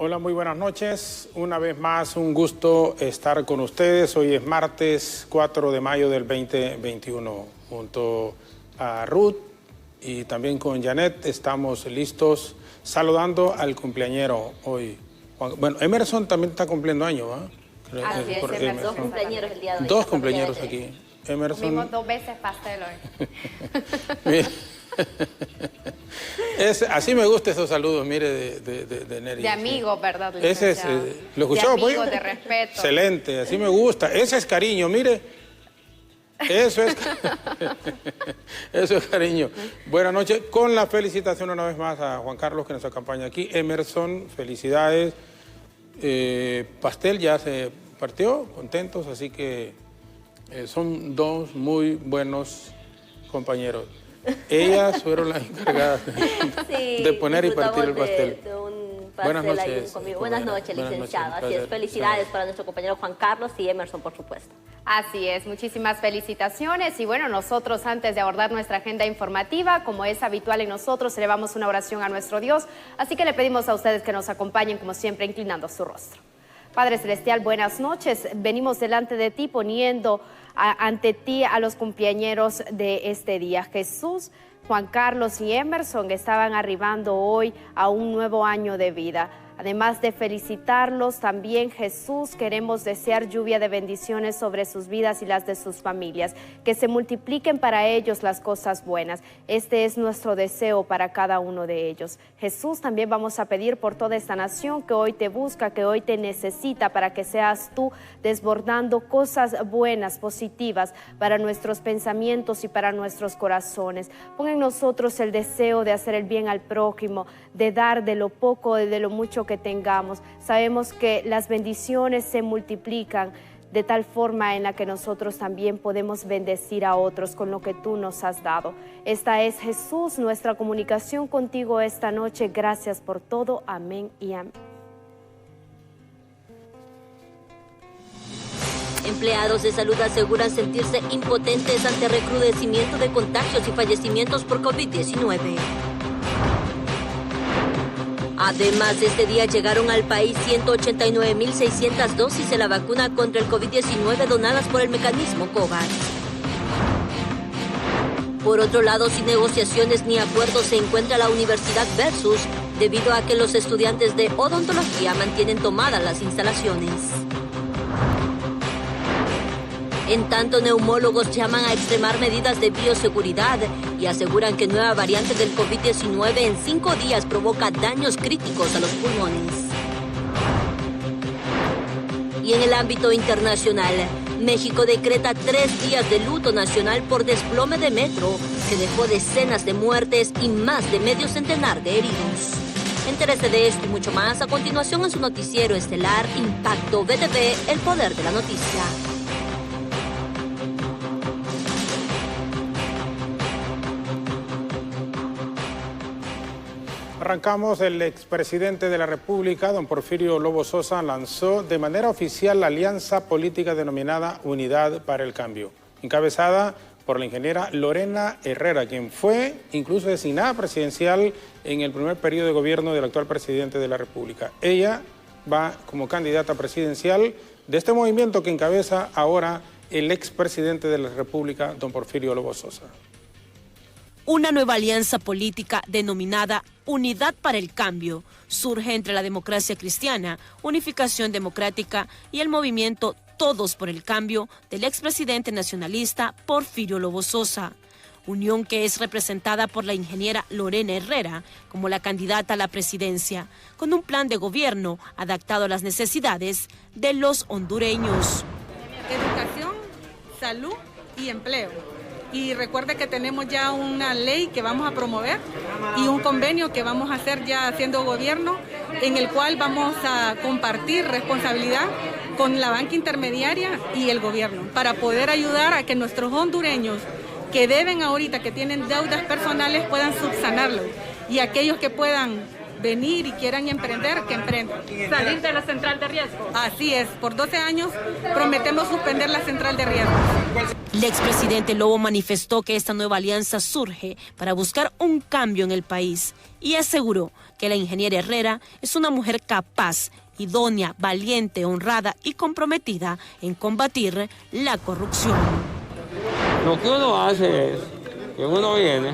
Hola, muy buenas noches. Una vez más, un gusto estar con ustedes. Hoy es martes 4 de mayo del 2021. Junto a Ruth y también con Janet estamos listos saludando al cumpleañero hoy. Bueno, Emerson también está cumpliendo años, ¿eh? Así es, Emerson. Dos cumpleaños el día de hoy. Dos cumpleaños aquí. Emerson. Comimos 2 veces pastel hoy. Así me gustan esos saludos, mire, de Neri. De amigos, ¿verdad? Ese es, ¿lo escuchó, de amigos, de respeto. Excelente, así me gusta. Ese es cariño, mire. Eso es, eso es cariño. Buenas noches. Con la felicitación una vez más a Juan Carlos que nos acompaña aquí. Emerson, felicidades. Pastel ya se partió, contentos, así que son dos muy buenos compañeros. Ellas fueron las encargadas de poner y partir el pastel. Buenas noches. Buenas noches, licenciado. Así es, felicidades para nuestro compañero Juan Carlos y Emerson, por supuesto. Así es, muchísimas felicitaciones. Y bueno, nosotros antes de abordar nuestra agenda informativa, como es habitual en nosotros, elevamos una oración a nuestro Dios. Así que le pedimos a ustedes que nos acompañen, como siempre, inclinando su rostro. Padre Celestial, buenas noches. Venimos delante de ti poniendo ante ti a los cumpleañeros de este día. Jesús, Juan Carlos y Emerson estaban arribando hoy a un nuevo año de vida. Además de felicitarlos, también Jesús, queremos desear lluvia de bendiciones sobre sus vidas y las de sus familias, que se multipliquen para ellos las cosas buenas. Este es nuestro deseo para cada uno de ellos. Jesús, también vamos a pedir por toda esta nación que hoy te busca, que hoy te necesita, para que seas tú desbordando cosas buenas, positivas, para nuestros pensamientos y para nuestros corazones. Pon en nosotros el deseo de hacer el bien al prójimo, de dar de lo poco, de lo mucho que tengamos. Sabemos que las bendiciones se multiplican de tal forma en la que nosotros también podemos bendecir a otros con lo que tú nos has dado. Esta es, Jesús, nuestra comunicación contigo esta noche. Gracias por todo. Amén y amén. Empleados de salud aseguran sentirse impotentes ante recrudecimiento de contagios y fallecimientos por COVID-19. Además, este día llegaron al país 189.600 dosis de la vacuna contra el COVID-19 donadas por el mecanismo COVAX. Por otro lado, sin negociaciones ni acuerdos se encuentra la Universidad Versus, debido a que los estudiantes de odontología mantienen tomadas las instalaciones. En tanto, neumólogos llaman a extremar medidas de bioseguridad y aseguran que nueva variante del COVID-19 en 5 días provoca daños críticos a los pulmones. Y en el ámbito internacional, México decreta 3 días de luto nacional por desplome de metro, que dejó decenas de muertes y más de medio centenar de heridos. Entérese de esto y mucho más a continuación en su noticiero estelar Impacto BTV, el poder de la noticia. Arrancamos. El expresidente de la República, don Porfirio Lobo Sosa, lanzó de manera oficial la alianza política denominada Unidad para el Cambio, encabezada por la ingeniera Lorena Herrera, quien fue incluso designada presidencial en el primer periodo de gobierno del actual presidente de la República. Ella va como candidata presidencial de este movimiento que encabeza ahora el expresidente de la República, don Porfirio Lobo Sosa. Una nueva alianza política denominada Unidad para el Cambio surge entre la Democracia Cristiana, Unificación Democrática y el movimiento Todos por el Cambio del expresidente nacionalista Porfirio Lobo Sosa. Unión que es representada por la ingeniera Lorena Herrera como la candidata a la presidencia, con un plan de gobierno adaptado a las necesidades de los hondureños. Educación, salud y empleo. Y recuerde que tenemos ya una ley que vamos a promover y un convenio que vamos a hacer ya haciendo gobierno, en el cual vamos a compartir responsabilidad con la banca intermediaria y el gobierno, para poder ayudar a que nuestros hondureños que deben ahorita, que tienen deudas personales, puedan subsanarlo, y aquellos que puedan venir y quieran emprender, que emprendan. Salir de la central de riesgo. Así es, por 12 años prometemos suspender la central de riesgo. El expresidente Lobo manifestó que esta nueva alianza surge para buscar un cambio en el país y aseguró que la ingeniera Herrera es una mujer capaz, idónea, valiente, honrada y comprometida en combatir la corrupción. Lo que uno hace es que uno viene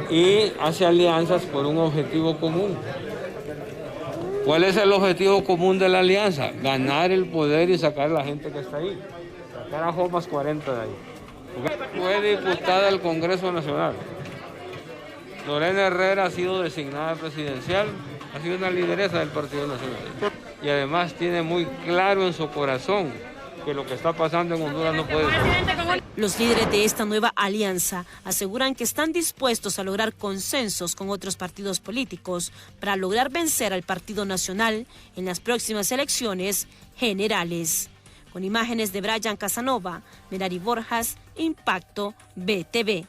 y hace alianzas por un objetivo común. ¿Cuál es el objetivo común de la alianza? Ganar el poder y sacar a la gente que está ahí. Sacar a Jomas 40 de ahí. Fue diputada del Congreso Nacional. Lorena Herrera ha sido designada presidencial, ha sido una lideresa del Partido Nacional. Y además tiene muy claro en su corazón que lo que está pasando en Honduras no puede ser. Los líderes de esta nueva alianza aseguran que están dispuestos a lograr consensos con otros partidos políticos para lograr vencer al Partido Nacional en las próximas elecciones generales. Con imágenes de Brian Casanova, Merari Borjas, Impacto BTV.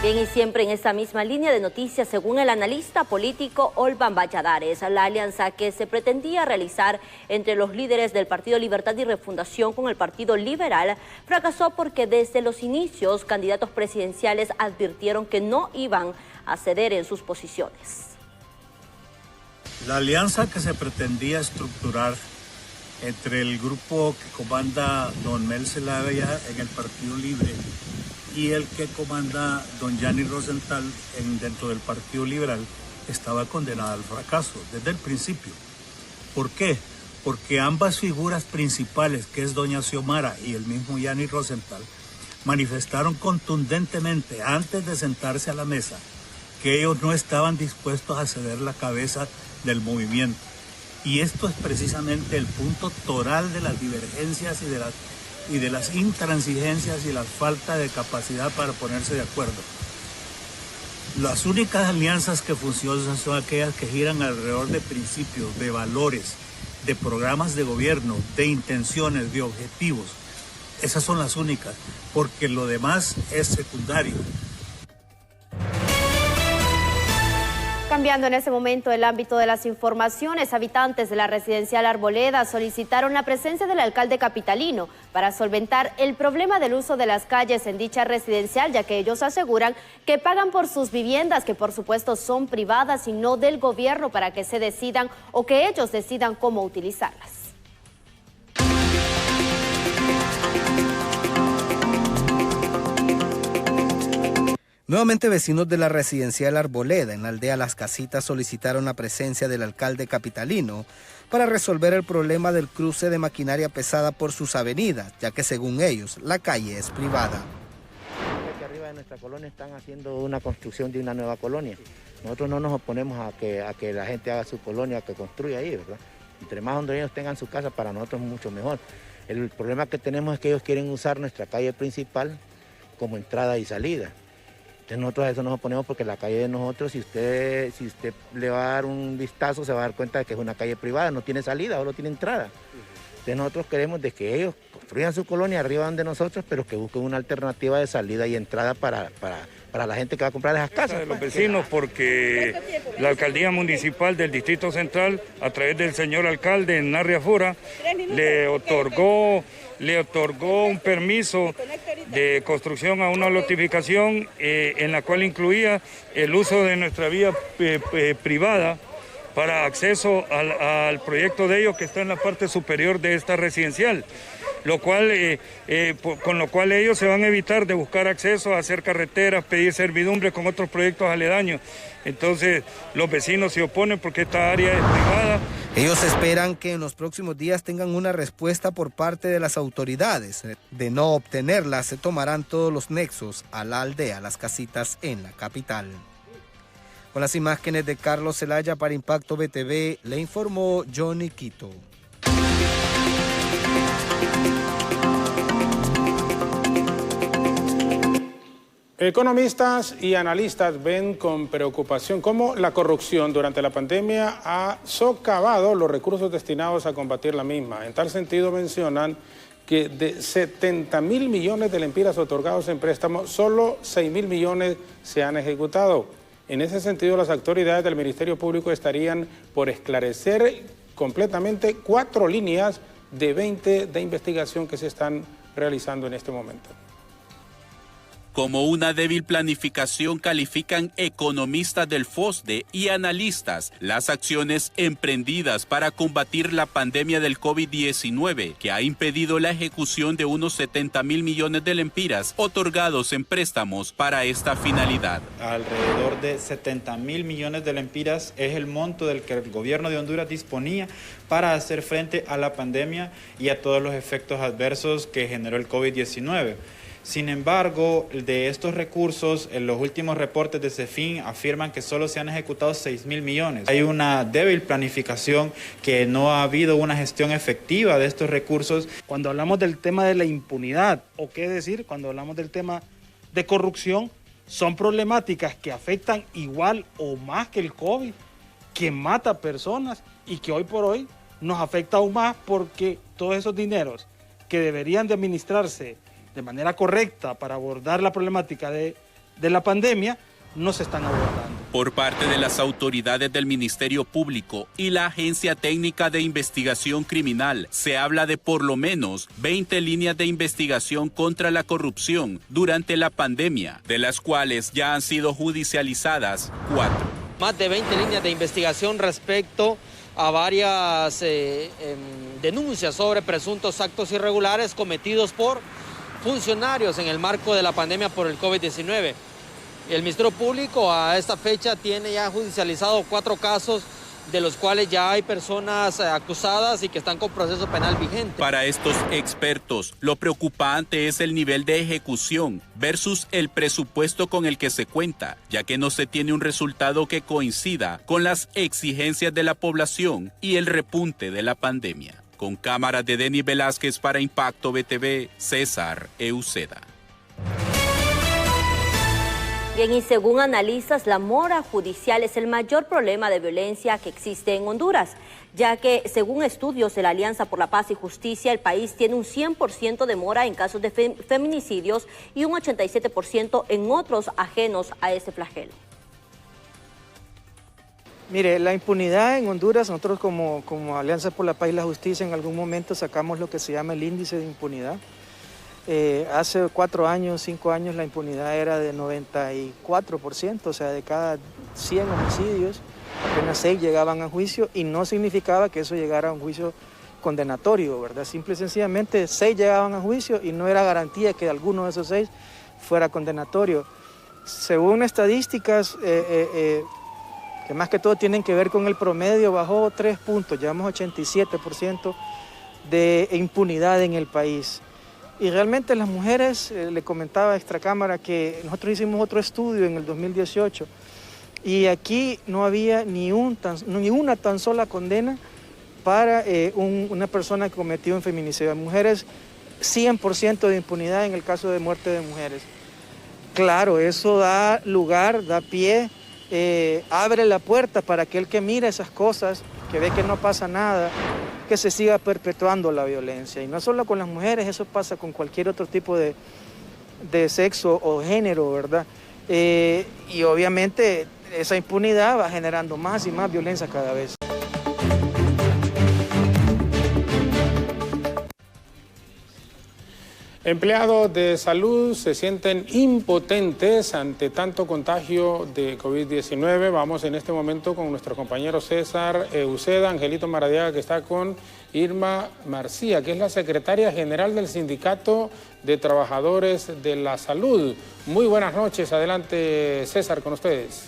Bien, y siempre en esta misma línea de noticias, según el analista político Olvan Valladares, la alianza que se pretendía realizar entre los líderes del Partido Libertad y Refundación con el Partido Liberal fracasó porque desde los inicios candidatos presidenciales advirtieron que no iban a ceder en sus posiciones. La alianza que se pretendía estructurar entre el grupo que comanda don Mel Zelaya en el Partido Libre y el que comanda don Yanni Rosenthal dentro del Partido Liberal estaba condenada al fracaso desde el principio. ¿Por qué? Porque ambas figuras principales, que es doña Xiomara y el mismo Yanni Rosenthal, manifestaron contundentemente antes de sentarse a la mesa que ellos no estaban dispuestos a ceder la cabeza del movimiento. Y esto es precisamente el punto toral de las divergencias y de las intransigencias y la falta de capacidad para ponerse de acuerdo. Las únicas alianzas que funcionan son aquellas que giran alrededor de principios, de valores, de programas de gobierno, de intenciones, de objetivos. Esas son las únicas, porque lo demás es secundario. Cambiando en ese momento el ámbito de las informaciones, habitantes de la residencial Arboleda solicitaron la presencia del alcalde capitalino para solventar el problema del uso de las calles en dicha residencial, ya que ellos aseguran que pagan por sus viviendas, que por supuesto son privadas y no del gobierno, para que se decidan o que ellos decidan cómo utilizarlas. Nuevamente, vecinos de la residencial Arboleda en la aldea Las Casitas solicitaron la presencia del alcalde capitalino para resolver el problema del cruce de maquinaria pesada por sus avenidas, ya que según ellos la calle es privada. Aquí arriba de nuestra colonia están haciendo una construcción de una nueva colonia. Nosotros no nos oponemos a que la gente haga su colonia, que construya ahí, ¿verdad? Entre más hondureños tengan su casa, para nosotros es mucho mejor. El problema que tenemos es que ellos quieren usar nuestra calle principal como entrada y salida. Entonces nosotros a eso nos oponemos, porque la calle de nosotros, si usted le va a dar un vistazo, se va a dar cuenta de que es una calle privada, no tiene salida, solo tiene entrada. Entonces nosotros queremos de que ellos construyan su colonia arriba de nosotros, pero que busquen una alternativa de salida y entrada para la gente que va a comprar esas casas. De los vecinos, porque la alcaldía municipal del Distrito Central, a través del señor alcalde Narria Fura, le otorgó un permiso de construcción a una lotificación en la cual incluía el uso de nuestra vía privada para acceso al proyecto de ellos, que está en la parte superior de esta residencial, con lo cual ellos se van a evitar de buscar acceso, a hacer carreteras, pedir servidumbre con otros proyectos aledaños. Entonces los vecinos se oponen porque esta área es privada. Ellos esperan que en los próximos días tengan una respuesta por parte de las autoridades. De no obtenerla, se tomarán todos los nexos a la aldea Las Casitas en la capital. Con las imágenes de Carlos Zelaya para Impacto BTV, le informó Johnny Quito. Economistas y analistas ven con preocupación cómo la corrupción durante la pandemia ha socavado los recursos destinados a combatir la misma. En tal sentido, mencionan que de 70.000 millones de lempiras otorgados en préstamos, solo 6.000 millones se han ejecutado. En ese sentido, las autoridades del Ministerio Público estarían por esclarecer completamente 4 líneas de 20 de investigación que se están realizando en este momento. Como una débil planificación califican economistas del FOSDE y analistas las acciones emprendidas para combatir la pandemia del COVID-19, que ha impedido la ejecución de unos 70.000 millones de lempiras otorgados en préstamos para esta finalidad. Alrededor de 70.000 millones de lempiras es el monto del que el gobierno de Honduras disponía para hacer frente a la pandemia y a todos los efectos adversos que generó el COVID-19. Sin embargo, de estos recursos, en los últimos reportes de CEFIN afirman que solo se han ejecutado 6.000 millones. Hay una débil planificación, que no ha habido una gestión efectiva de estos recursos. Cuando hablamos del tema de la impunidad, o qué decir, cuando hablamos del tema de corrupción, son problemáticas que afectan igual o más que el COVID, que mata personas y que hoy por hoy nos afecta aún más porque todos esos dineros que deberían de administrarse de manera correcta para abordar la problemática de la pandemia, no se están abordando. Por parte de las autoridades del Ministerio Público y la Agencia Técnica de Investigación Criminal, se habla de por lo menos 20 líneas de investigación contra la corrupción durante la pandemia, de las cuales ya han sido judicializadas 4. Más de 20 líneas de investigación respecto a varias denuncias sobre presuntos actos irregulares cometidos por funcionarios en el marco de la pandemia por el COVID-19. El Ministerio Público a esta fecha tiene ya judicializado 4 casos, de los cuales ya hay personas acusadas y que están con proceso penal vigente. Para estos expertos, lo preocupante es el nivel de ejecución versus el presupuesto con el que se cuenta, ya que no se tiene un resultado que coincida con las exigencias de la población y el repunte de la pandemia. Con cámaras de Denis Velázquez para Impacto BTV, César Euceda. Bien, y según analistas, la mora judicial es el mayor problema de violencia que existe en Honduras, ya que según estudios de la Alianza por la Paz y Justicia, el país tiene un 100% de mora en casos de feminicidios y un 87% en otros ajenos a ese flagelo. Mire, la impunidad en Honduras, nosotros como Alianza por la Paz y la Justicia en algún momento sacamos lo que se llama el índice de impunidad. Hace 4 años, 5 años la impunidad era de 94%, o sea, de cada 100 homicidios, apenas 6 llegaban a juicio y no significaba que eso llegara a un juicio condenatorio, ¿verdad? Simple y sencillamente 6 llegaban a juicio y no era garantía que alguno de esos 6 fuera condenatorio. Según estadísticas, que más que todo tienen que ver con el promedio, bajó 3 puntos, llevamos 87% de impunidad en el país. Y realmente las mujeres, le comentaba a Extracámara que nosotros hicimos otro estudio en el 2018 y aquí no había ni una tan sola condena para una persona que cometió un feminicidio. Mujeres, 100% de impunidad en el caso de muerte de mujeres. Claro, eso da lugar, da pie, abre la puerta para aquel que mira esas cosas, que ve que no pasa nada, que se siga perpetuando la violencia. Y no solo con las mujeres, eso pasa con cualquier otro tipo de sexo o género, ¿verdad? Y obviamente esa impunidad va generando más y más violencia cada vez. Empleados de salud se sienten impotentes ante tanto contagio de COVID-19. Vamos en este momento con nuestro compañero César Euceda, Angelito Maradiaga, que está con Irma Marcía, que es la secretaria general del Sindicato de Trabajadores de la Salud. Muy buenas noches. Adelante, César, con ustedes.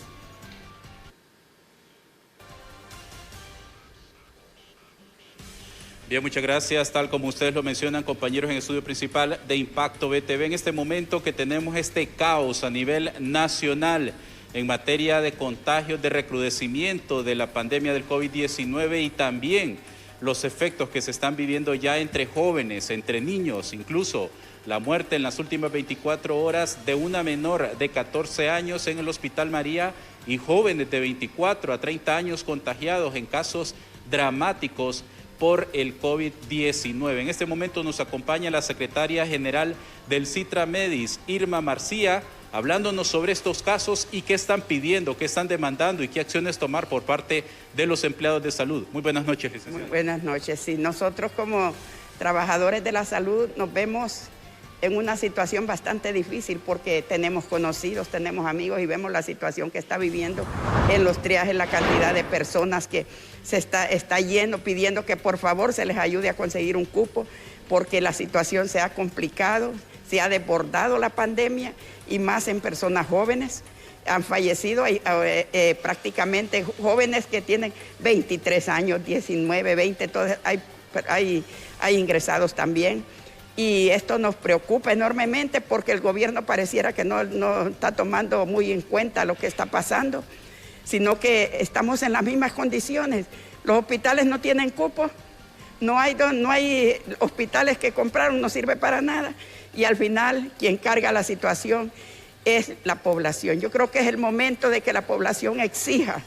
Bien, muchas gracias. Tal como ustedes lo mencionan, compañeros, en el estudio principal de Impacto BTV, en este momento que tenemos este caos a nivel nacional en materia de contagios, de recrudecimiento de la pandemia del COVID-19 y también los efectos que se están viviendo ya entre jóvenes, entre niños, incluso la muerte en las últimas 24 horas de una menor de 14 años en el Hospital María y jóvenes de 24 a 30 años contagiados en casos dramáticos por el COVID-19. En este momento nos acompaña la secretaria general del Citra Medis, Irma Marcía, hablándonos sobre estos casos y qué están pidiendo, qué están demandando y qué acciones tomar por parte de los empleados de salud. Muy buenas noches, licenciada. Muy buenas noches. Sí, nosotros como trabajadores de la salud nos vemos en una situación bastante difícil porque tenemos conocidos, tenemos amigos y vemos la situación que está viviendo en los triajes, la cantidad de personas que se está yendo, pidiendo que por favor se les ayude a conseguir un cupo porque la situación se ha complicado, se ha desbordado la pandemia y más en personas jóvenes. Han fallecido prácticamente jóvenes que tienen 23 años, 19, 20, todos, hay ingresados también. Y esto nos preocupa enormemente porque el gobierno pareciera que no está tomando muy en cuenta lo que está pasando, sino que estamos en las mismas condiciones. Los hospitales no tienen cupo, no hay hospitales que compraron, no sirve para nada. Y al final quien carga la situación es la población. Yo creo que es el momento de que la población exija,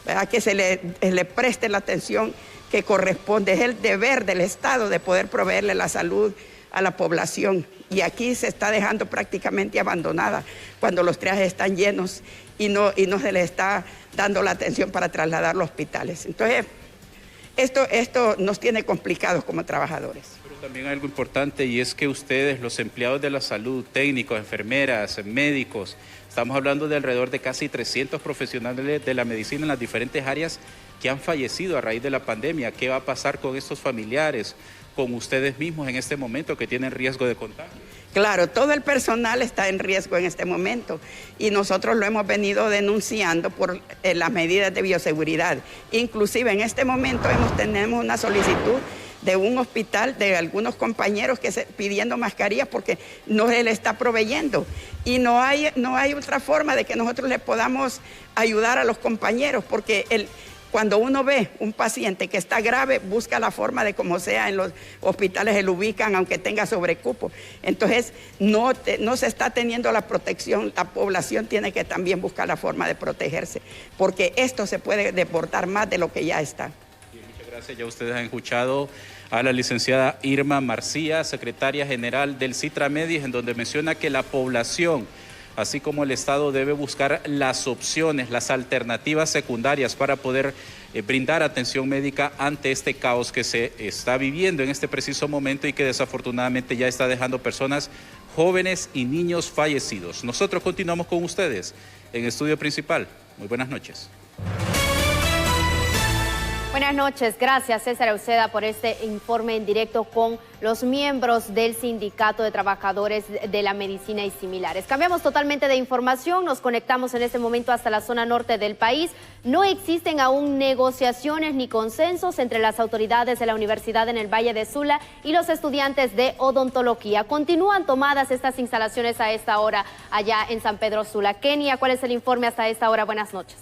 ¿verdad?, que se le preste la atención que corresponde. Es el deber del Estado de poder proveerle la salud a la población. Y aquí se está dejando prácticamente abandonada cuando los triajes están llenos y no se les está dando la atención para trasladar los hospitales. Entonces, esto nos tiene complicados como trabajadores. Pero también hay algo importante y es que ustedes, los empleados de la salud, técnicos, enfermeras, médicos, estamos hablando de alrededor de casi 300 profesionales de la medicina en las diferentes áreas que han fallecido a raíz de la pandemia. ¿Qué va a pasar con estos familiares, con ustedes mismos en este momento que tienen riesgo de contagio? Claro, todo el personal está en riesgo en este momento y nosotros lo hemos venido denunciando por las medidas de bioseguridad. Inclusive en este momento tenemos una solicitud de un hospital, de algunos compañeros pidiendo mascarillas porque no se le está proveyendo. Y no hay otra forma de que nosotros le podamos ayudar a los compañeros porque cuando uno ve un paciente que está grave, busca la forma de como sea en los hospitales se lo ubican aunque tenga sobrecupo. Entonces no se está teniendo la protección, la población tiene que también buscar la forma de protegerse, porque esto se puede desbordar más de lo que ya está. Bien, muchas gracias. Ya ustedes han escuchado a la licenciada Irma Marcía, secretaria general del Citramedis, en donde menciona que la población, así como el Estado, debe buscar las opciones, las alternativas secundarias para poder brindar atención médica ante este caos que se está viviendo en este preciso momento y que desafortunadamente ya está dejando personas jóvenes y niños fallecidos. Nosotros continuamos con ustedes en Estudio Principal. Muy buenas noches. Buenas noches, gracias César Uceda por este informe en directo con los miembros del Sindicato de Trabajadores de la Medicina y similares. Cambiamos totalmente de información, nos conectamos en este momento hasta la zona norte del país. No existen aún negociaciones ni consensos entre las autoridades de la Universidad en el Valle de Sula y los estudiantes de odontología. Continúan tomadas estas instalaciones a esta hora allá en San Pedro Sula. Kenia, ¿cuál es el informe hasta esta hora? Buenas noches.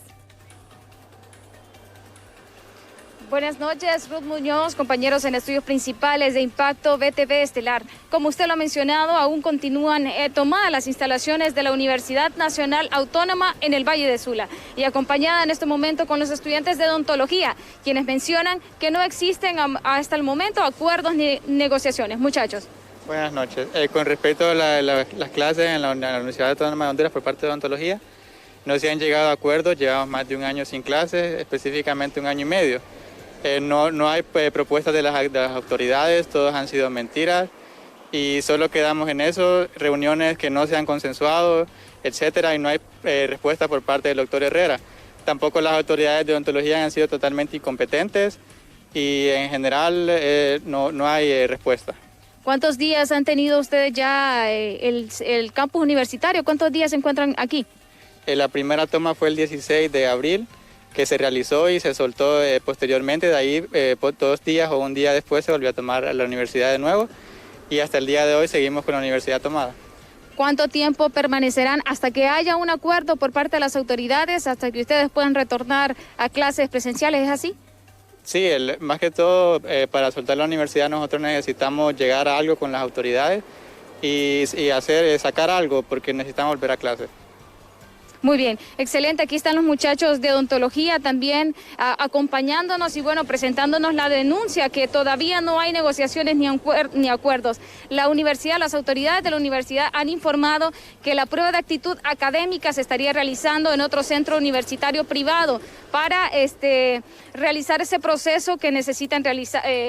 Buenas noches, Ruth Muñoz, compañeros en Estudios Principales de Impacto BTV Estelar. Como usted lo ha mencionado, aún continúan tomadas las instalaciones de la Universidad Nacional Autónoma en el Valle de Sula y acompañada en este momento con los estudiantes de odontología, quienes mencionan que no existen hasta el momento acuerdos ni negociaciones. Muchachos. Buenas noches. Con respecto a las clases en la Universidad Autónoma de Honduras por parte de odontología, no se han llegado a acuerdos, llevamos más de un año sin clases, específicamente un año y medio. No hay propuestas de las autoridades, todos han sido mentiras y solo quedamos en eso, reuniones que no se han consensuado, etcétera, y no hay respuesta por parte del doctor Herrera. Tampoco las autoridades de odontología han sido totalmente incompetentes y en general no hay respuesta. ¿Cuántos días han tenido ustedes ya el campus universitario? ¿Cuántos días se encuentran aquí? La primera toma fue el 16 de abril. Que se realizó y se soltó posteriormente, de ahí 2 días o un día después se volvió a tomar a la universidad de nuevo y hasta el día de hoy seguimos con la universidad tomada. ¿Cuánto tiempo permanecerán hasta que haya un acuerdo por parte de las autoridades, hasta que ustedes puedan retornar a clases presenciales? ¿Es así? Sí, más que todo para soltar la universidad nosotros necesitamos llegar a algo con las autoridades y sacar algo porque necesitamos volver a clases. Muy bien, excelente. Aquí están los muchachos de odontología también acompañándonos y bueno, presentándonos la denuncia que todavía no hay negociaciones ni acuerdos. La universidad, las autoridades de la universidad han informado que la prueba de actitud académica se estaría realizando en otro centro universitario privado para realizar ese proceso que necesitan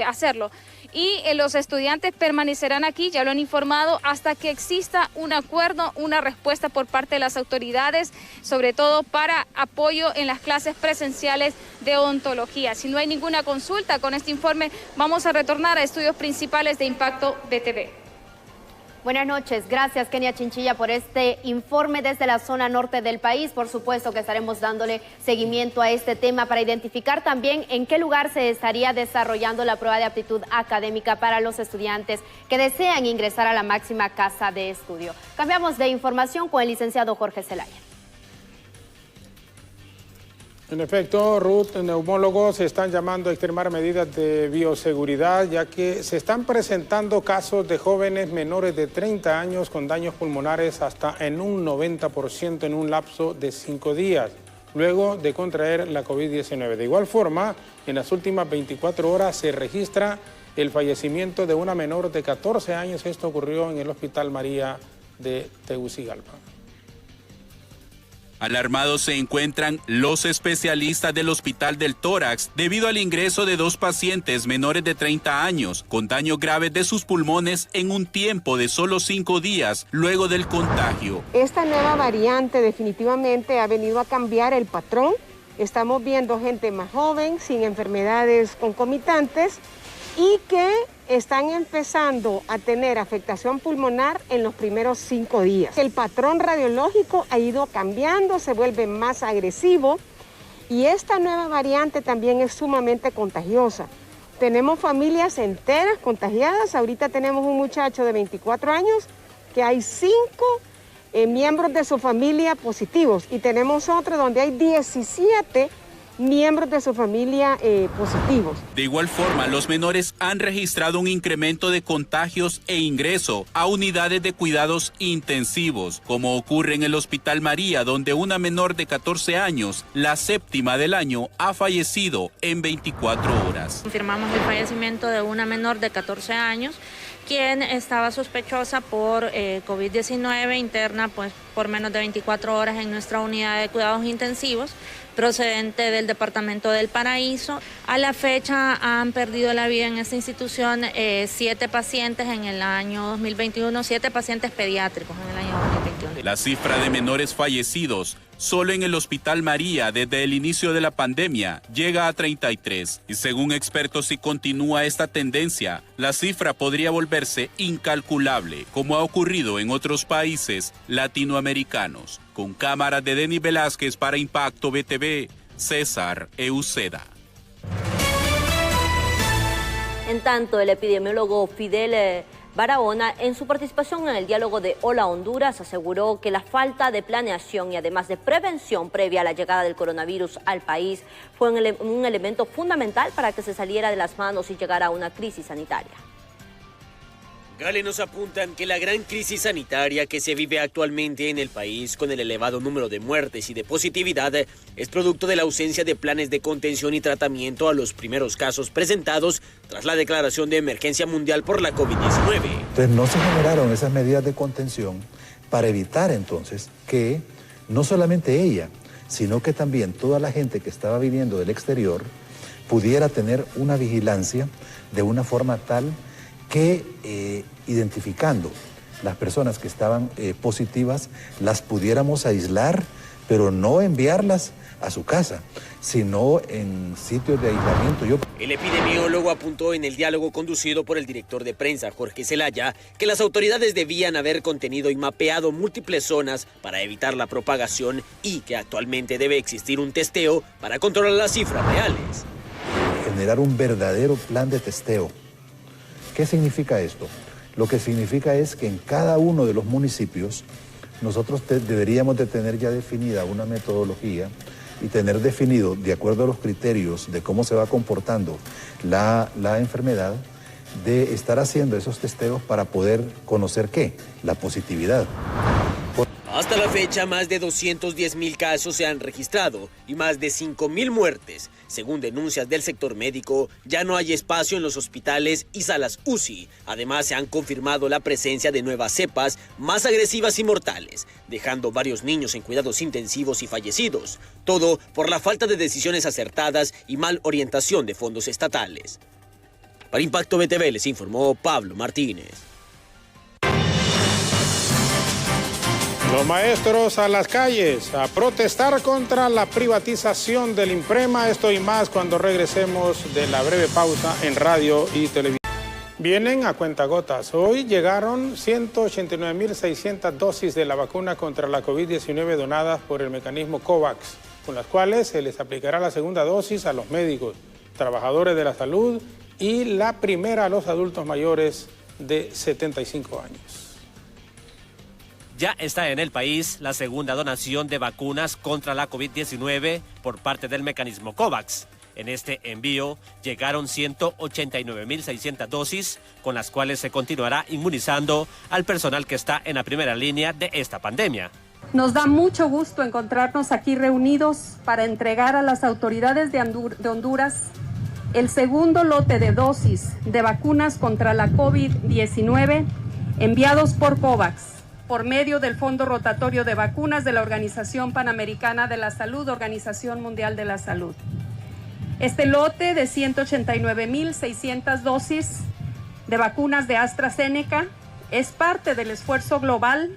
hacerlo. Y los estudiantes permanecerán aquí, ya lo han informado, hasta que exista un acuerdo, una respuesta por parte de las autoridades, sobre todo para apoyo en las clases presenciales de odontología. Si no hay ninguna consulta con este informe, vamos a retornar a Estudios Principales de Impacto BTV. Buenas noches, gracias Kenia Chinchilla por este informe desde la zona norte del país. Por supuesto que estaremos dándole seguimiento a este tema para identificar también en qué lugar se estaría desarrollando la prueba de aptitud académica para los estudiantes que desean ingresar a la máxima casa de estudio. Cambiamos de información con el licenciado Jorge Zelaya. En efecto, Ruth, neumólogos están llamando a extremar medidas de bioseguridad, ya que se están presentando casos de jóvenes menores de 30 años con daños pulmonares hasta en un 90% en un lapso de 5 días, luego de contraer la COVID-19. De igual forma, en las últimas 24 horas se registra el fallecimiento de una menor de 14 años. Esto ocurrió en el Hospital María de Tegucigalpa. Alarmados se encuentran los especialistas del Hospital del Tórax debido al ingreso de 2 pacientes menores de 30 años con daños graves de sus pulmones en un tiempo de solo 5 días luego del contagio. Esta nueva variante definitivamente ha venido a cambiar el patrón. Estamos viendo gente más joven, sin enfermedades concomitantes y que están empezando a tener afectación pulmonar en los primeros 5 días. El patrón radiológico ha ido cambiando, se vuelve más agresivo y esta nueva variante también es sumamente contagiosa. Tenemos familias enteras contagiadas. Ahorita tenemos un muchacho de 24 años que hay 5 miembros de su familia positivos y tenemos otro donde hay 17 miembros de su familia positivos. De igual forma, los menores han registrado un incremento de contagios e ingreso a unidades de cuidados intensivos, como ocurre en el Hospital María, donde una menor de 14 años, la 7ª del año, ha fallecido en 24 horas. Confirmamos el fallecimiento de una menor de 14 años, quien estaba sospechosa por COVID-19 interna por menos de 24 horas en nuestra unidad de cuidados intensivos, procedente del departamento del Paraíso. A la fecha han perdido la vida en esta institución 7 pacientes en el año 2021, 7 pacientes pediátricos en el año 2021. La cifra de menores fallecidos solo en el Hospital María desde el inicio de la pandemia llega a 33. Y según expertos, si continúa esta tendencia, la cifra podría volverse incalculable, como ha ocurrido en otros países latinoamericanos. Con cámaras de Denis Velázquez para Impacto BTV, César Euceda. En tanto, el epidemiólogo Fidel Barahona, en su participación en el diálogo de Hola Honduras, aseguró que la falta de planeación y además de prevención previa a la llegada del coronavirus al país fue un elemento fundamental para que se saliera de las manos y llegara a una crisis sanitaria. Galenos apuntan que la gran crisis sanitaria que se vive actualmente en el país, con el elevado número de muertes y de positividad, es producto de la ausencia de planes de contención y tratamiento a los primeros casos presentados tras la declaración de emergencia mundial por la COVID-19. Entonces no se generaron esas medidas de contención para evitar entonces que no solamente ella, sino que también toda la gente que estaba viniendo del exterior pudiera tener una vigilancia de una forma tal que identificando las personas que estaban positivas, las pudiéramos aislar, pero no enviarlas a su casa, sino en sitios de aislamiento. El epidemiólogo apuntó en el diálogo conducido por el director de prensa, Jorge Zelaya, que las autoridades debían haber contenido y mapeado múltiples zonas para evitar la propagación y que actualmente debe existir un testeo para controlar las cifras reales. Generar un verdadero plan de testeo. ¿Qué significa esto? Lo que significa es que en cada uno de los municipios nosotros deberíamos de tener ya definida una metodología y tener definido, de acuerdo a los criterios de cómo se va comportando la enfermedad, de estar haciendo esos testeos para poder conocer ¿qué? La positividad. Hasta la fecha, más de 210.000 casos se han registrado y más de 5.000 muertes. Según denuncias del sector médico, ya no hay espacio en los hospitales y salas UCI. Además, se han confirmado la presencia de nuevas cepas más agresivas y mortales, dejando varios niños en cuidados intensivos y fallecidos. Todo por la falta de decisiones acertadas y mal orientación de fondos estatales. Para Impacto BTV les informó Pablo Martínez. Los maestros a las calles a protestar contra la privatización del INPREMA. Esto y más cuando regresemos de la breve pausa en radio y televisión. Vienen a cuentagotas. Hoy llegaron 189.600 dosis de la vacuna contra la COVID-19 donadas por el mecanismo COVAX, con las cuales se les aplicará la segunda dosis a los médicos, trabajadores de la salud y la primera a los adultos mayores de 75 años. Ya está en el país la segunda donación de vacunas contra la COVID-19 por parte del mecanismo COVAX. En este envío llegaron 189.600 dosis, con las cuales se continuará inmunizando al personal que está en la primera línea de esta pandemia. Nos da mucho gusto encontrarnos aquí reunidos para entregar a las autoridades de Honduras el segundo lote de dosis de vacunas contra la COVID-19 enviados por COVAX, por medio del Fondo Rotatorio de Vacunas de la Organización Panamericana de la Salud, Organización Mundial de la Salud. Este lote de 189.600 dosis de vacunas de AstraZeneca es parte del esfuerzo global.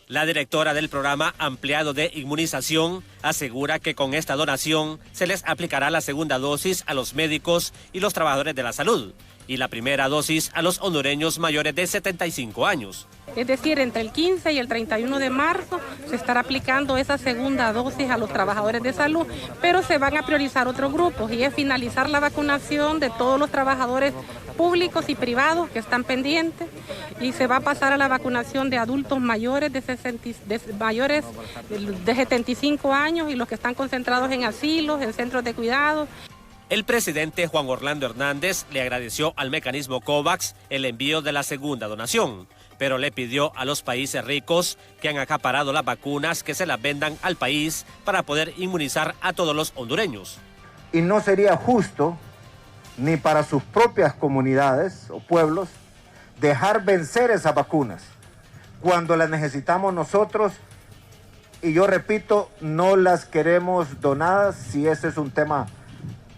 La directora del programa ampliado de inmunización asegura que con esta donación se les aplicará la segunda dosis a los médicos y los trabajadores de la salud y la primera dosis a los hondureños mayores de 75 años. Es decir, entre el 15 y el 31 de marzo se estará aplicando esa segunda dosis a los trabajadores de salud, pero se van a priorizar otros grupos y es finalizar la vacunación de todos los trabajadores públicos y privados que están pendientes y se va a pasar a la vacunación de adultos mayores de 75 años y los que están concentrados en asilos, en centros de cuidado. El presidente Juan Orlando Hernández le agradeció al mecanismo COVAX el envío de la segunda donación, pero le pidió a los países ricos que han acaparado las vacunas que se las vendan al país para poder inmunizar a todos los hondureños. Y no sería justo ni para sus propias comunidades o pueblos dejar vencer esas vacunas cuando las necesitamos nosotros. Y yo repito, no las queremos donadas si ese es un tema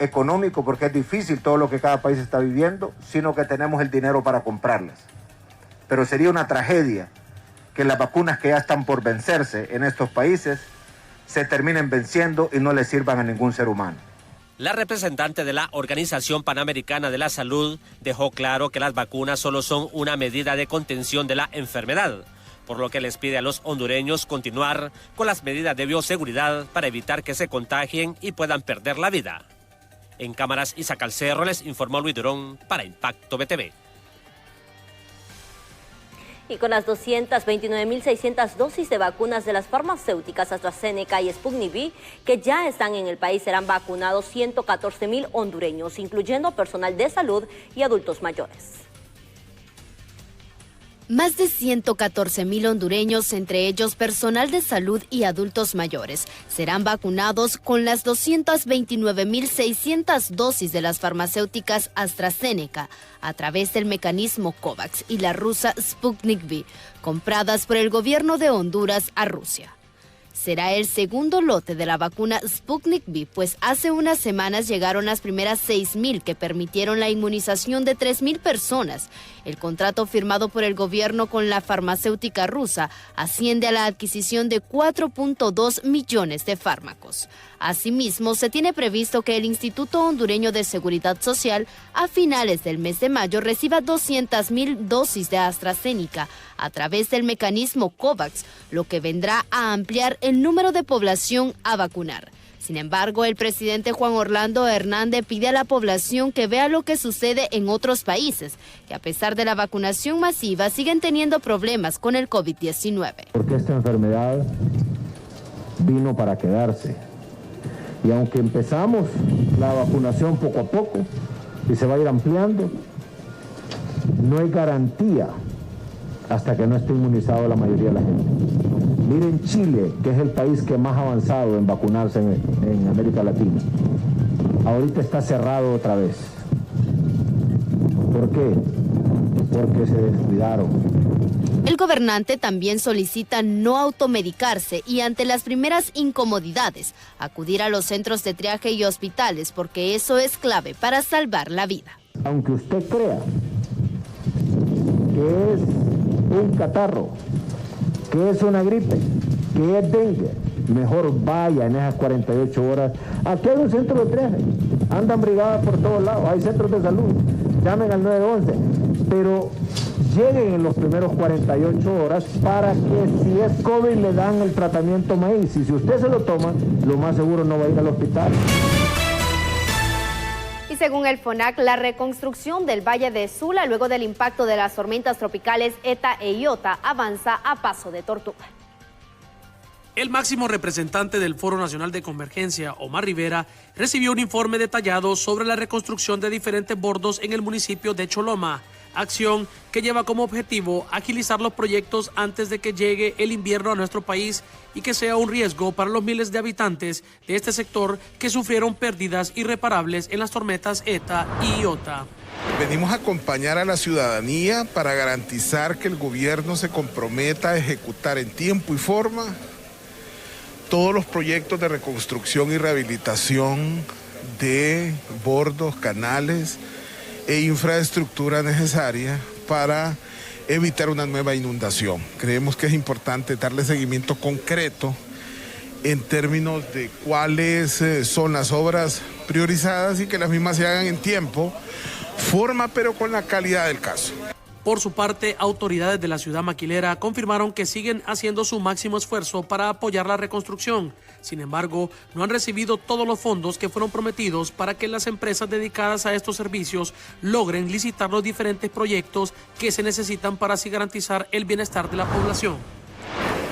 económico, porque es difícil todo lo que cada país está viviendo, sino que tenemos el dinero para comprarlas. Pero sería una tragedia que las vacunas que ya están por vencerse en estos países se terminen venciendo y no le sirvan a ningún ser humano. La representante de la Organización Panamericana de la Salud dejó claro que las vacunas solo son una medida de contención de la enfermedad, por lo que les pide a los hondureños continuar con las medidas de bioseguridad para evitar que se contagien y puedan perder la vida. En cámaras, Isaac Alcerro les informó Luis Durón para Impacto BTV. Y con las 229.600 dosis de vacunas de las farmacéuticas AstraZeneca y Sputnik V que ya están en el país, serán vacunados 114.000 hondureños, incluyendo personal de salud y adultos mayores. Más de 114.000 hondureños, entre ellos personal de salud y adultos mayores, serán vacunados con las 229.600 dosis de las farmacéuticas AstraZeneca a través del mecanismo COVAX y la rusa Sputnik V, compradas por el gobierno de Honduras a Rusia. Será el segundo lote de la vacuna Sputnik V, pues hace unas semanas llegaron las primeras 6.000 que permitieron la inmunización de 3.000 personas. El contrato firmado por el gobierno con la farmacéutica rusa asciende a la adquisición de 4.2 millones de fármacos. Asimismo, se tiene previsto que el Instituto Hondureño de Seguridad Social a finales del mes de mayo reciba 200.000 dosis de AstraZeneca a través del mecanismo COVAX, lo que vendrá a ampliar el número de población a vacunar. Sin embargo, el presidente Juan Orlando Hernández pide a la población que vea lo que sucede en otros países, que a pesar de la vacunación masiva siguen teniendo problemas con el COVID-19. Porque esta enfermedad vino para quedarse. Y aunque empezamos la vacunación poco a poco y se va a ir ampliando, no hay garantía hasta que no esté inmunizado la mayoría de la gente. Miren Chile, que es el país que más ha avanzado en vacunarse en América Latina. Ahorita está cerrado otra vez. ¿Por qué? Porque se descuidaron. El gobernante también solicita no automedicarse y ante las primeras incomodidades, acudir a los centros de triaje y hospitales porque eso es clave para salvar la vida. Aunque usted crea que es un catarro, que es una gripe, que es dengue, mejor vaya en esas 48 horas. Aquí hay un centro de triaje, andan brigadas por todos lados, hay centros de salud, llamen al 911, pero lleguen en los primeros 48 horas para que si es COVID le dan el tratamiento maíz. Y si usted se lo toma, lo más seguro no va a ir al hospital. Y según el FONAC, la reconstrucción del Valle de Sula luego del impacto de las tormentas tropicales ETA e Iota avanza a paso de tortuga. El máximo representante del Foro Nacional de Convergencia, Omar Rivera, recibió un informe detallado sobre la reconstrucción de diferentes bordos en el municipio de Choloma, acción que lleva como objetivo agilizar los proyectos antes de que llegue el invierno a nuestro país y que sea un riesgo para los miles de habitantes de este sector que sufrieron pérdidas irreparables en las tormentas ETA y Iota. Venimos a acompañar a la ciudadanía para garantizar que el gobierno se comprometa a ejecutar en tiempo y forma todos los proyectos de reconstrucción y rehabilitación de bordos, canales e infraestructura necesaria para evitar una nueva inundación. Creemos que es importante darle seguimiento concreto en términos de cuáles son las obras priorizadas y que las mismas se hagan en tiempo, forma, pero con la calidad del caso. Por su parte, autoridades de la ciudad maquilera confirmaron que siguen haciendo su máximo esfuerzo para apoyar la reconstrucción. Sin embargo, no han recibido todos los fondos que fueron prometidos para que las empresas dedicadas a estos servicios logren licitar los diferentes proyectos que se necesitan para así garantizar el bienestar de la población.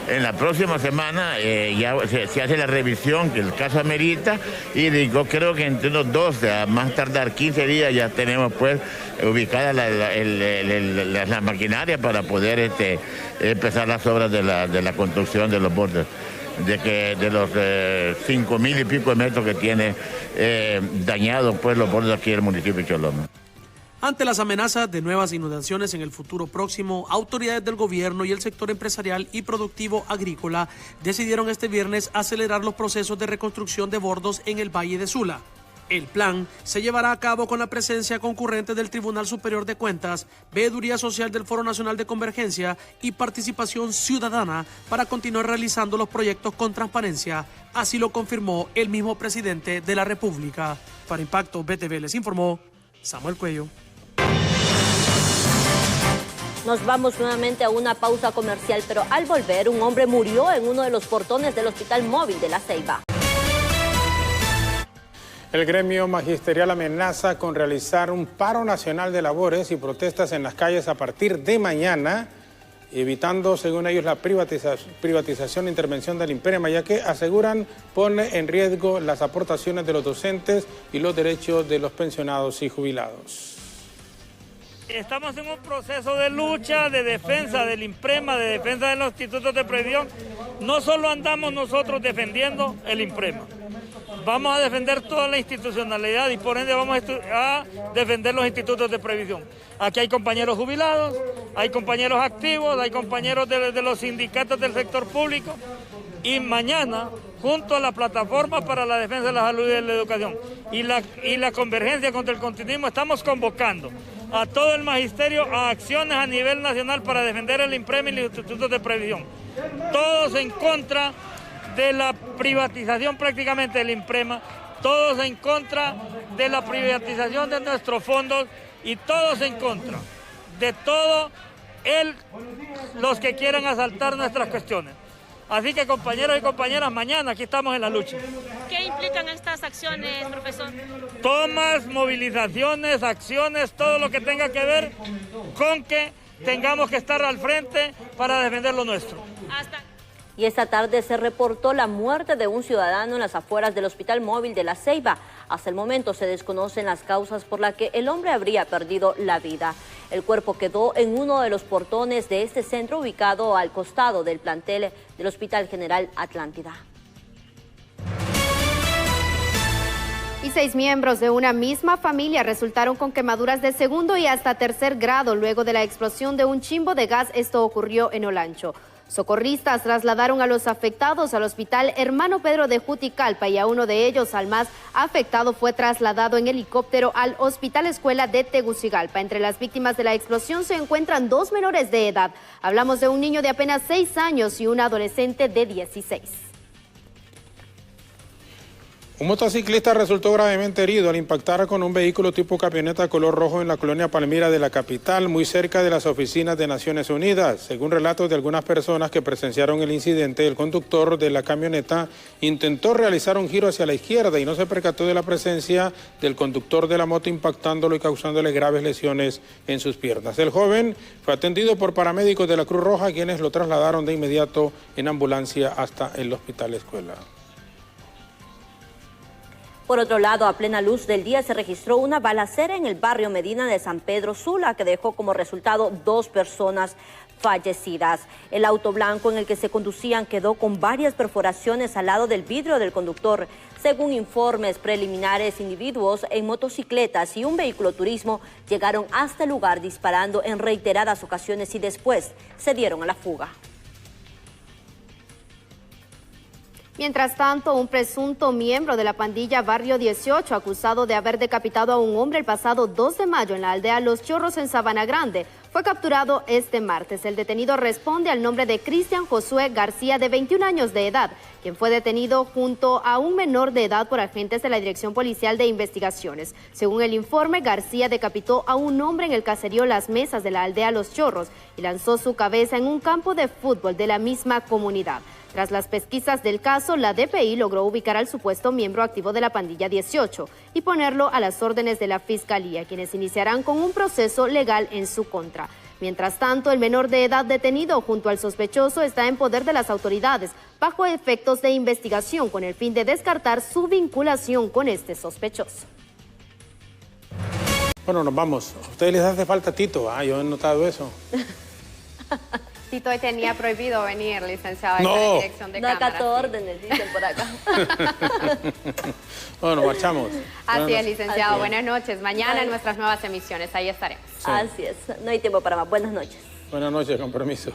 En la próxima semana ya se hace la revisión que el caso amerita y yo creo que entre unos 12, a más tardar 15 días ya tenemos pues ubicada la maquinaria para poder empezar las obras de la construcción de los bordes, de los 5.000 y pico de metros que tiene dañados pues los bordes aquí del municipio de Choloma. Ante las amenazas de nuevas inundaciones en el futuro próximo, autoridades del gobierno y el sector empresarial y productivo agrícola decidieron este viernes acelerar los procesos de reconstrucción de bordos en el Valle de Sula. El plan se llevará a cabo con la presencia concurrente del Tribunal Superior de Cuentas, Veeduría Social del Foro Nacional de Convergencia y participación ciudadana para continuar realizando los proyectos con transparencia. Así lo confirmó el mismo presidente de la República. Para Impacto BTV les informó Samuel Cuello. Nos vamos nuevamente a una pausa comercial, pero al volver un hombre murió en uno de los portones del Hospital Móvil de La Ceiba. El gremio magisterial amenaza con realizar un paro nacional de labores y protestas en las calles a partir de mañana, evitando, según ellos, la privatización e intervención del INPREMA, ya que aseguran pone en riesgo las aportaciones de los docentes y los derechos de los pensionados y jubilados. Estamos en un proceso de lucha, de defensa del INPREMA, de defensa de los institutos de previsión. No solo andamos nosotros defendiendo el INPREMA, vamos a defender toda la institucionalidad y por ende vamos a defender los institutos de previsión. Aquí hay compañeros jubilados, hay compañeros activos, hay compañeros de los sindicatos del sector público y mañana, junto a la plataforma para la defensa de la salud y de la educación y la convergencia contra el continuismo, estamos convocando a todo el magisterio a acciones a nivel nacional para defender el INPREMA y los institutos de previsión. Todos en contra de la privatización prácticamente del INPREMA, todos en contra de la privatización de nuestros fondos y todos en contra de todos los que quieran asaltar nuestras cuestiones. Así que compañeros y compañeras, mañana aquí estamos en la lucha. ¿Qué implican estas acciones, profesor? Tomas, movilizaciones, acciones, todo lo que tenga que ver con que tengamos que estar al frente para defender lo nuestro. Y esta tarde se reportó la muerte de un ciudadano en las afueras del Hospital Móvil de La Ceiba. Hasta el momento se desconocen las causas por las que el hombre habría perdido la vida. El cuerpo quedó en uno de los portones de este centro ubicado al costado del plantel del Hospital General Atlántida. Y 6 miembros de una misma familia resultaron con quemaduras de segundo y hasta tercer grado luego de la explosión de un chimbo de gas. Esto ocurrió en Olancho. Socorristas trasladaron a los afectados al Hospital Hermano Pedro de Juticalpa y a uno de ellos, al más afectado, fue trasladado en helicóptero al Hospital Escuela de Tegucigalpa. Entre las víctimas de la explosión se encuentran 2 menores de edad. Hablamos de un niño de apenas 6 años y un adolescente de 16. Un motociclista resultó gravemente herido al impactar con un vehículo tipo camioneta color rojo en la colonia Palmira de la capital, muy cerca de las oficinas de Naciones Unidas. Según relatos de algunas personas que presenciaron el incidente, el conductor de la camioneta intentó realizar un giro hacia la izquierda y no se percató de la presencia del conductor de la moto, impactándolo y causándole graves lesiones en sus piernas. El joven fue atendido por paramédicos de la Cruz Roja, quienes lo trasladaron de inmediato en ambulancia hasta el Hospital Escuela. Por otro lado, a plena luz del día se registró una balacera en el barrio Medina de San Pedro Sula que dejó como resultado 2 personas fallecidas. El auto blanco en el que se conducían quedó con varias perforaciones al lado del vidrio del conductor. Según informes preliminares, individuos en motocicletas y un vehículo turismo llegaron hasta el lugar disparando en reiteradas ocasiones y después se dieron a la fuga. Mientras tanto, un presunto miembro de la pandilla Barrio 18, acusado de haber decapitado a un hombre el pasado 2 de mayo en la aldea Los Chorros en Sabana Grande, fue capturado este martes. El detenido responde al nombre de Cristian Josué García, de 21 años de edad, quien fue detenido junto a un menor de edad por agentes de la Dirección Policial de Investigaciones. Según el informe, García decapitó a un hombre en el caserío Las Mesas de la aldea Los Chorros y lanzó su cabeza en un campo de fútbol de la misma comunidad. Tras las pesquisas del caso, la DPI logró ubicar al supuesto miembro activo de la pandilla 18 y ponerlo a las órdenes de la Fiscalía, quienes iniciarán con un proceso legal en su contra. Mientras tanto, el menor de edad detenido junto al sospechoso está en poder de las autoridades bajo efectos de investigación con el fin de descartar su vinculación con este sospechoso. Bueno, nos vamos. A ustedes les hace falta Tito. Yo he notado eso. Tito hoy tenía prohibido venir, licenciado, no. De la dirección de cámaras. No acato órdenes, dicen por acá. Bueno, marchamos. Así es, licenciado. Así es. Buenas noches. Mañana en nuestras nuevas emisiones, ahí estaremos. Sí. Así es. No hay tiempo para más. Buenas noches. Buenas noches, con permiso.